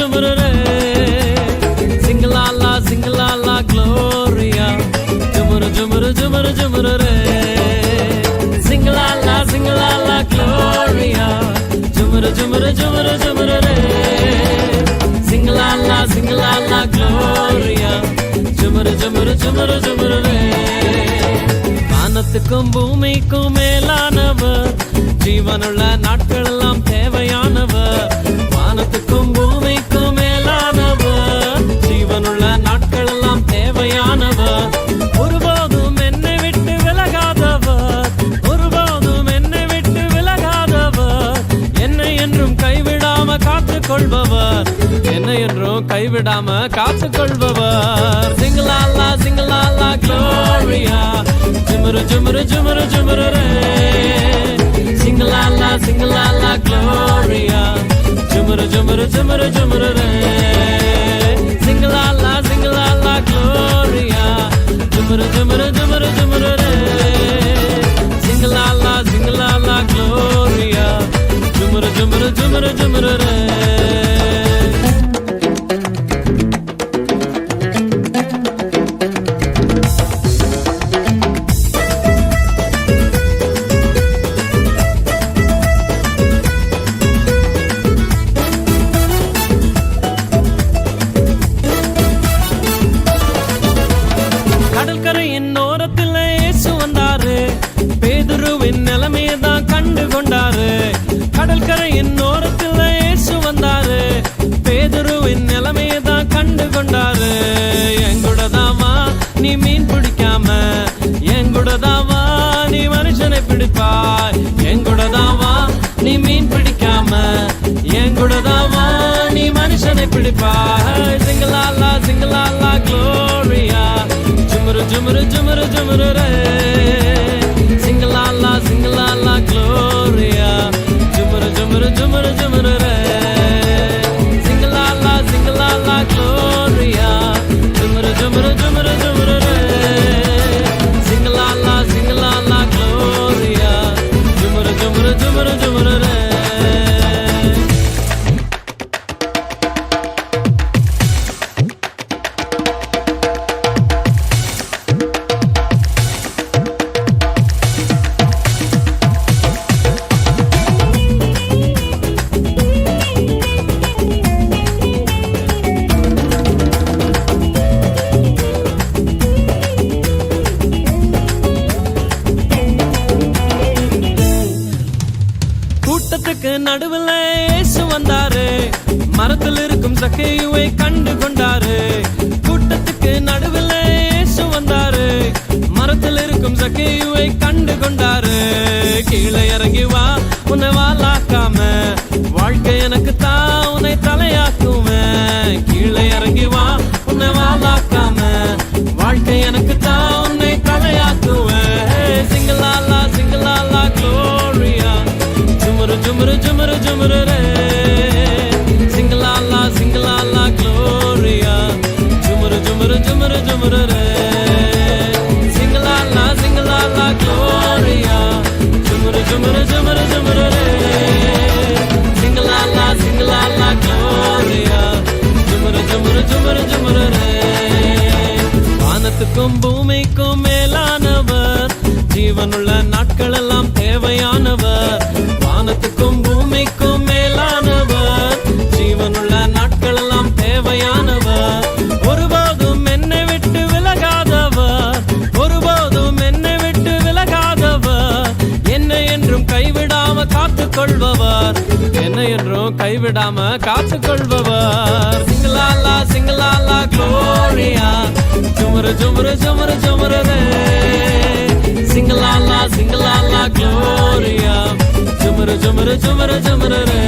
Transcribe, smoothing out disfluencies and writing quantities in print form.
ஜுமுரு ரே. சிங்கலாலா சிங்கலாலா Gloria, ஜுமுரு ஜுமுரு ஜுமுரு ஜுமுரு ரே. சிங்கலாலா சிங்கலாலா Gloria, ஜுமுரு ஜுமுரு ஜுமுரு ஜுமுரு ரே. சிங்கலாலா சிங்கலாலா Gloria, ஜுமுரு ஜுமுரு ஜுமுரு ஜுமுரு ரே. வானத்துக்கும் பூமிக்கும் மேலானவர், ஜீவனுள்ள நாட்கள் எல்லாம் தேவையானவர். வானத்துக்கும் பூமிக்கும் மேலானவர், ஜீவனுள்ள நாட்கள் எல்லாம் தேவையானவர். ஒருபோதும் என்னை விட்டு விலகாதவர், ஒருபோதும் என்னை விட்டு விலகாதவர். என்னை என்றும் கைவிடாம காத்துக் கொள்பவர், என்னை என்றும் கைவிடாம காத்துக் கொள்பவர். சிங்கலாலா சிங்கலாலா க்ளோரியா, ஜுமுரு ஜுமுரு ஜுமுரு ஜுமுரு ரே. சிங்கலாலா சிங்கலாலா க்ளோரியா, ஜுமுரு ஜுமுரு ஜுமுரு ஜுமுரு ரே. சிங்கலாலா சிங்கலாலா க்ளோரியா, ஜுமுரு ஜுமுரு ஜுமுரு ஜுமுரு ரே. சிங்கலாலா சிங்கலாலா க்ளோரியா, ஜுமுரு ஜுமுரு ஜுமுரு ஜுமுரு ரே. கடற்கரையின் ஓரத்தில் இயேசு வந்தாரு, பேதுருவின் நிலைமையதான் கண்டு கொண்டாரு. கடற்கரையின் ஓரத்தில் இயேசு வந்தாரு, பேதுருவின் நிலைமையதான் கண்டு கொண்டாரு. எங்கூடதாவா நீ மீன் பிடிக்காம, எங்கூடதாவா நீ மனுஷனை பிடிப்பாய். எங்கூடதாவா நீ மீன் பிடிக்காம, எங்கூடதாவா நீ மனுஷனை பிடிப்பாய். சிங்கலாலா சிங்கலாலா க்ளோரியா, ஜுமுரு ஜுமுரு ஜுமுரு ஜுமுரு ரே. சிங்கலாலா சிங்கலாலா க்ளோரியா, ஜுமுரு ஜுமுரு ஜுமுரு ஜுமுரு ரே. சிங்கலாலா சிங்கலாலா க்ளோரியா, ஜுமுரு ஜுமுரு ஜுமுரு ஜுமுரு ரே. சிங்கலாலா சிங்கலாலா க்ளோரியா, ஜுமுரு ஜுமுரு ஜுமுரு ஜுமுரு ரே. கூட்டத்துக்கு நடுவில் இயேசு வந்தாரு, மரத்தில் இருக்கும் சக்கையுவை கண்டு கொண்டாரு. கூட்டத்துக்கு நடுவில் இயேசு வந்தாரு, மரத்தில் இருக்கும் சக்கையுவை கண்டு கொண்டாரு. கீழே இறங்கி வா, உன்னை வாலாக்காம, வாழ்க்கை எனக்கு தான் உன்னை தலையாக்குவேன். கீழே இறங்கி வா, உன்னை வாலாக்காம, வாழ்க்கை எனக்கு தான் உன்னை தலையாக்குவேன். சிங்கலாலா சிங்கலாலா க்ளோரியா, ஜுமுரு ஜுமுரு ஜுமுரு ஜுமுரு ரே. சிங்கலாலா சிங்கலாலா க்ளோரியா, ஜுமுரு ஜுமுரு ஜுமுரு ஜுமுரு ரே. சிங்கலாலா சிங்கலாலா க்ளோரியா, ஜுமுரு ஜுமுரு ஜுமுரு ஜுமுரு ரே. சிங்கலாலா சிங்கலாலா க்ளோரியா, ஜுமுரு ஜுமுரு ஜுமுரு ஜுமுரு ரே. வானத்துக்கும் பூமிக்கும் மேலானவர், ஜீவனுள்ள நாட்கள் எல்லாம் தேவையானவர். வானத்துக்கும் பூமிக்கும் மேலானவர், ஜீவனுள்ள நாட்கள் எல்லாம் தேவையானவர். ஒருபோதும் என்னை விட்டு விலகாதவர், ஒருபோதும் என்னை விட்டு விலகாதவர். என்னை என்றும் கைவிடாம காத்துக் கொள்பவர், என்னை என்றும் கைவிடாம காத்துக் கொள்பவர். சிங்கலாலா சிங்கலாலா க்ளோரியா, ஜுமுரு ஜுமுரு ஜுமுரு ஜுமுரு ரே. சிங்கலாலா சிங்கலாலா க்ளோரியா, ஜுமுரு ஜுமுரு ஜுமுரு ஜுமுரு ரே.